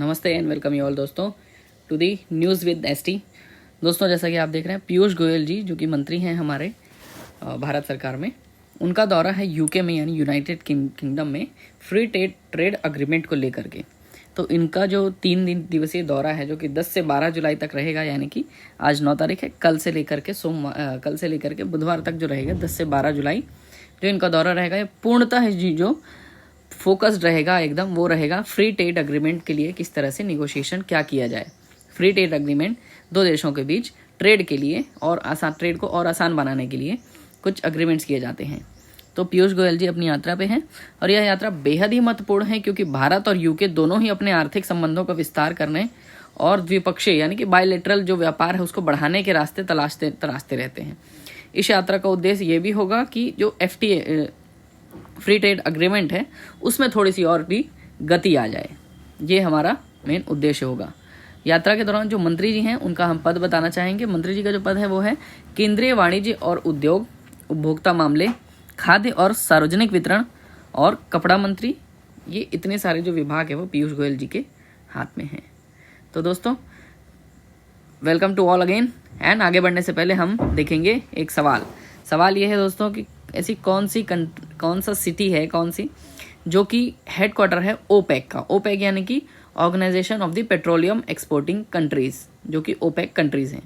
नमस्ते and welcome you all दोस्तों to the news with ST. दोस्तों, जैसा कि आप देख रहे हैं, पीयूष गोयल जी जो कि मंत्री हैं हमारे भारत सरकार में, उनका दौरा है यूके में यानी यूनाइटेड किंगडम में फ्री ट्रेड अग्रीमेंट को लेकर के। तो इनका जो 3 दिवसीय दौरा है जो कि 10 से 12 जुलाई तक रहेगा, यानी कि आज 9 तारीख है, कल से लेकर के बुधवार तक जो रहेगा 10 से 12 जुलाई जो इनका दौरा रहेगा, ये पूर्णतः जो फोकस्ड रहेगा एकदम, वो रहेगा फ्री ट्रेड अग्रीमेंट के लिए किस तरह से निगोशिएशन क्या किया जाए। फ्री ट्रेड अग्रीमेंट दो देशों के बीच ट्रेड के लिए और ट्रेड को और आसान बनाने के लिए कुछ अग्रीमेंट्स किए जाते हैं। तो पीयूष गोयल जी अपनी यात्रा पे हैं और यह यात्रा बेहद ही महत्वपूर्ण है क्योंकि भारत और यूके दोनों ही अपने आर्थिक संबंधों का विस्तार करने और द्विपक्षीय यानी कि बायलैटरल जो व्यापार है उसको बढ़ाने के रास्ते तलाशते रहते हैं। इस यात्रा का उद्देश्य ये भी होगा कि जो FTA फ्री ट्रेड अग्रीमेंट है उसमें थोड़ी सी और भी गति आ जाए, ये हमारा मेन उद्देश्य होगा। यात्रा के दौरान जो मंत्री जी हैं उनका हम पद बताना चाहेंगे। मंत्री जी का जो पद है वो है केंद्रीय वाणिज्य और उद्योग, उपभोक्ता मामले, खाद्य और सार्वजनिक वितरण और कपड़ा मंत्री। ये इतने सारे जो विभाग है वो पीयूष गोयल जी के हाथ में हैं। तो दोस्तों, welcome to all again. And आगे बढ़ने से पहले हम देखेंगे एक सवाल ये है दोस्तों कि ऐसी कौन सा सिटी है, कौन सी जो कि हेडक्वार्टर है ओपेक का। ओपेक यानी कि organisation of the petroleum exporting countries, जो कि ओपेक कंट्रीज हैं।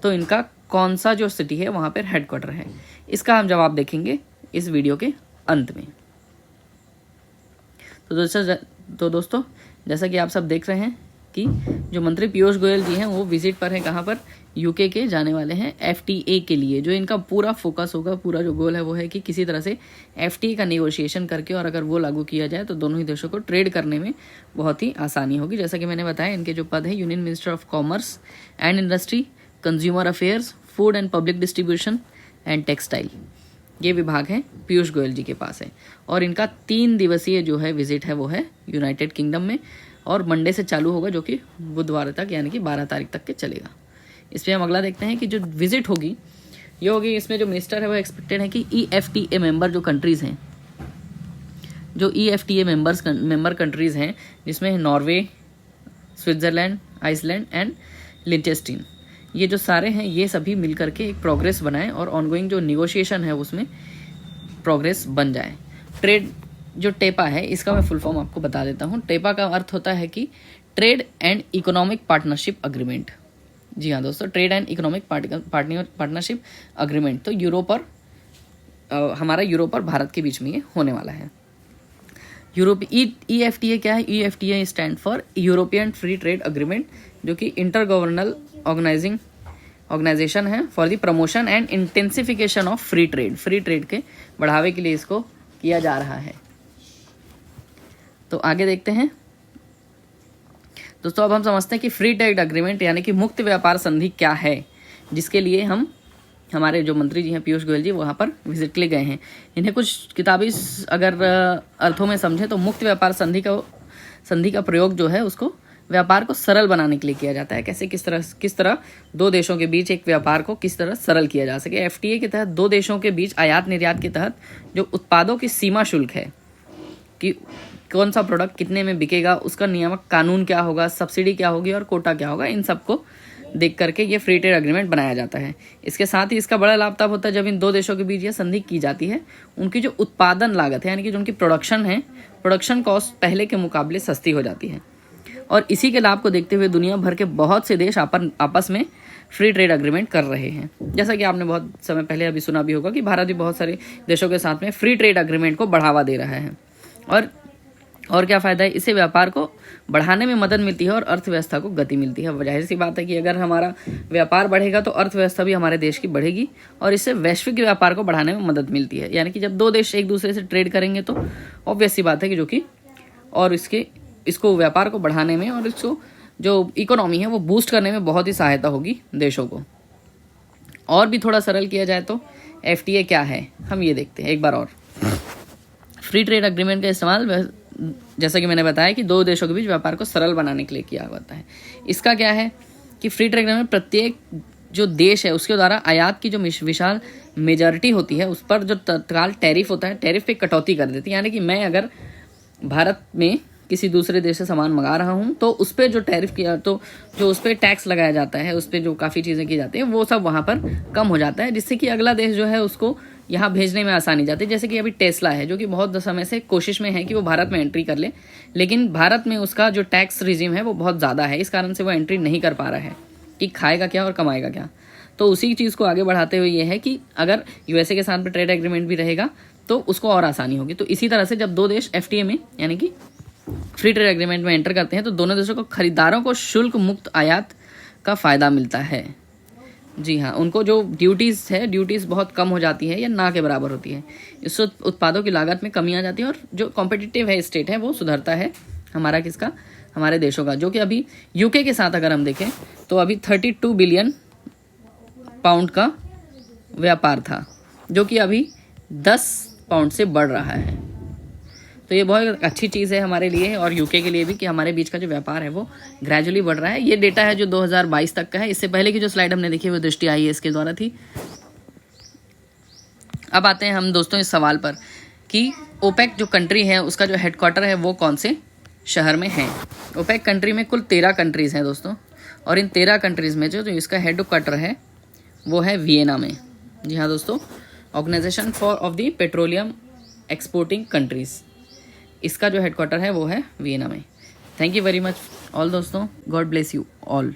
तो इनका कौन सा जो सिटी है वहाँ पर हेडक्वार्टर है, इसका हम जवाब देखेंगे इस वीडियो के अंत में। तो दोस्तों जैसा कि आप सब देख रहे हैं कि जो मंत्री पीयूष गोयल जी हैं वो विजिट पर हैं, कहाँ पर, यूके के जाने वाले हैं FTA के लिए। जो इनका पूरा फोकस होगा, पूरा जो गोल है वो है कि किसी तरह से FTA का नेगोशिएशन करके और अगर वो लागू किया जाए तो दोनों ही देशों को ट्रेड करने में बहुत ही आसानी होगी। जैसा कि मैंने बताया, इनके जो पद है union minister of commerce and industry, consumer affairs, food and public distribution and textile, ये विभाग है पीयूष गोयल जी के पास है। और इनका 3 दिवसीय जो है विजिट है वो है यूनाइटेड किंगडम में और मंडे से चालू होगा जो कि बुधवार तक यानी कि 12 तारीख तक के चलेगा। इस पर हम अगला देखते हैं कि जो विजिट होगी ये होगी, इसमें जो मिनिस्टर है वो एक्सपेक्टेड है कि EFTA मेंबर जो कंट्रीज़ हैं, जो EFTA मेंबर कंट्रीज़ हैं जिसमें नॉर्वे, स्विट्ज़रलैंड, आइसलैंड एंड लिechtenstein, ये जो सारे हैं ये सभी मिल करके एक प्रोग्रेस बनाएं और ऑनगोइंग जो निगोशिएशन है उसमें प्रोग्रेस बन जाए। ट्रेड जो टेपा है इसका मैं फुल फॉर्म आपको बता देता हूँ। टेपा का अर्थ होता है कि trade and economic partnership agreement. जी हाँ दोस्तों, trade and economic partnership agreement. तो हमारा यूरोप और भारत के बीच में ये होने वाला है। EFTA क्या है? EFTA stand for European free trade agreement, जो कि इंटर गवर्नल ऑर्गेनाइजेशन है for the promotion and intensification of free trade के बढ़ावे के लिए इसको किया जा रहा है। तो आगे देखते हैं दोस्तों। अब हम समझते हैं कि फ्री ट्रेड अग्रीमेंट यानी कि मुक्त व्यापार संधि क्या है, जिसके लिए हमारे जो मंत्री जी हैं पीयूष गोयल जी वहाँ पर विजिट के लिए गए हैं। इन्हें कुछ किताबी अगर अर्थों में समझे तो मुक्त व्यापार संधि का प्रयोग जो है उसको व्यापार को सरल बनाने के लिए किया जाता है। कैसे, किस तरह दो देशों के बीच एक व्यापार को किस तरह सरल किया जा सके। FTA के तहत दो देशों के बीच आयात निर्यात के तहत जो उत्पादों की सीमा शुल्क है कि कौन सा प्रोडक्ट कितने में बिकेगा, उसका नियामक कानून क्या होगा, सब्सिडी क्या होगी और कोटा क्या होगा, इन सबको देख करके ये फ्री ट्रेड अग्रीमेंट बनाया जाता है। इसके साथ ही इसका बड़ा लाभ तब होता है जब इन दो देशों के बीच ये संधि की जाती है। उनकी जो उत्पादन लागत है यानी कि जो उनकी प्रोडक्शन कॉस्ट पहले के मुकाबले सस्ती हो जाती है। और इसी के लाभ को देखते हुए दुनिया भर के बहुत से देश आपस में फ्री ट्रेड अग्रीमेंट कर रहे हैं। जैसा कि आपने बहुत समय पहले अभी सुना भी होगा कि भारत भी बहुत सारे देशों के साथ में फ्री ट्रेड अग्रीमेंट को बढ़ावा दे रहा है। और क्या फ़ायदा है, इससे व्यापार को बढ़ाने में मदद मिलती है और अर्थव्यवस्था को गति मिलती है। जाहिर सी बात है कि अगर हमारा व्यापार बढ़ेगा तो अर्थव्यवस्था भी हमारे देश की बढ़ेगी और इससे वैश्विक व्यापार को बढ़ाने में मदद मिलती है। यानी कि जब दो देश एक दूसरे से ट्रेड करेंगे तो ऑब्वियस सी बात है कि इसको व्यापार को बढ़ाने में और इसको जो इकोनॉमी है वो बूस्ट करने में बहुत ही सहायता होगी देशों को। और भी थोड़ा सरल किया जाए तो FTA क्या है हम ये देखते हैं एक बार और। फ्री ट्रेड अग्रीमेंट का इस्तेमाल जैसा कि मैंने बताया कि दो देशों के बीच व्यापार को सरल बनाने के लिए किया जाता है। इसका क्या है कि फ्री ट्रेड अग्रीमेंट प्रत्येक जो देश है उसके द्वारा आयात की जो विशाल मेजॉरिटी होती है उस पर जो तत्काल टैरिफ होता है, टैरिफ पे कटौती कर देती है। यानी कि मैं अगर भारत में किसी दूसरे देश से सामान मंगा रहा हूँ तो उस पर जो टैरिफ किया, तो जो उस पर टैक्स लगाया जाता है, उस पर जो काफ़ी चीज़ें की जाती हैं, वो सब वहाँ पर कम हो जाता है, जिससे कि अगला देश जो है उसको यहाँ भेजने में आसानी जाती है। जैसे कि अभी टेस्ला है, जो कि बहुत समय से कोशिश में है कि वो भारत में एंट्री कर ले, लेकिन भारत में उसका जो टैक्स रिजीम है वो बहुत ज़्यादा है, इस कारण से वो एंट्री नहीं कर पा रहा है कि खाएगा क्या और कमाएगा क्या। तो उसी चीज़ को आगे बढ़ाते हुए ये है कि अगर यूएसए के साथ में ट्रेड एग्रीमेंट भी रहेगा तो उसको और आसानी होगी। तो इसी तरह से जब दो देश एफटीए में यानी कि फ्री ट्रेड एग्रीमेंट में एंटर करते हैं तो दोनों देशों को खरीदारों को शुल्क मुक्त आयात का फ़ायदा मिलता है। जी हाँ, उनको जो ड्यूटीज़ है, ड्यूटीज़ बहुत कम हो जाती है या ना के बराबर होती है। इससे उत्पादों की लागत में कमी आ जाती है और जो कॉम्पिटिटिव है स्टेट है वो सुधरता है हमारा, किसका, हमारे देशों का। जो कि अभी यूके के साथ अगर हम देखें तो अभी 32 बिलियन पाउंड का व्यापार था, जो कि अभी 10 पाउंड से बढ़ रहा है। तो ये बहुत अच्छी चीज़ है हमारे लिए और यूके के लिए भी कि हमारे बीच का जो व्यापार है वो ग्रेजुअली बढ़ रहा है। ये डेटा है जो 2022 तक का है। इससे पहले की जो स्लाइड हमने देखी वो दृष्टि IAS के द्वारा थी। अब आते हैं हम दोस्तों इस सवाल पर कि ओपेक जो कंट्री है उसका जो हेडक्वार्टर है वो कौन से शहर में है। ओपेक कंट्री में कुल 13 कंट्रीज़ हैं दोस्तों, और इन 13 कंट्रीज़ में जो इसका हेडक्वार्टर है वो है वियना में। जी हाँ दोस्तों, organisation of the petroleum exporting countries, इसका जो हेडक्वार्टर है वो है वियना में। Thank you very much all दोस्तों, गॉड ब्लेस यू ऑल।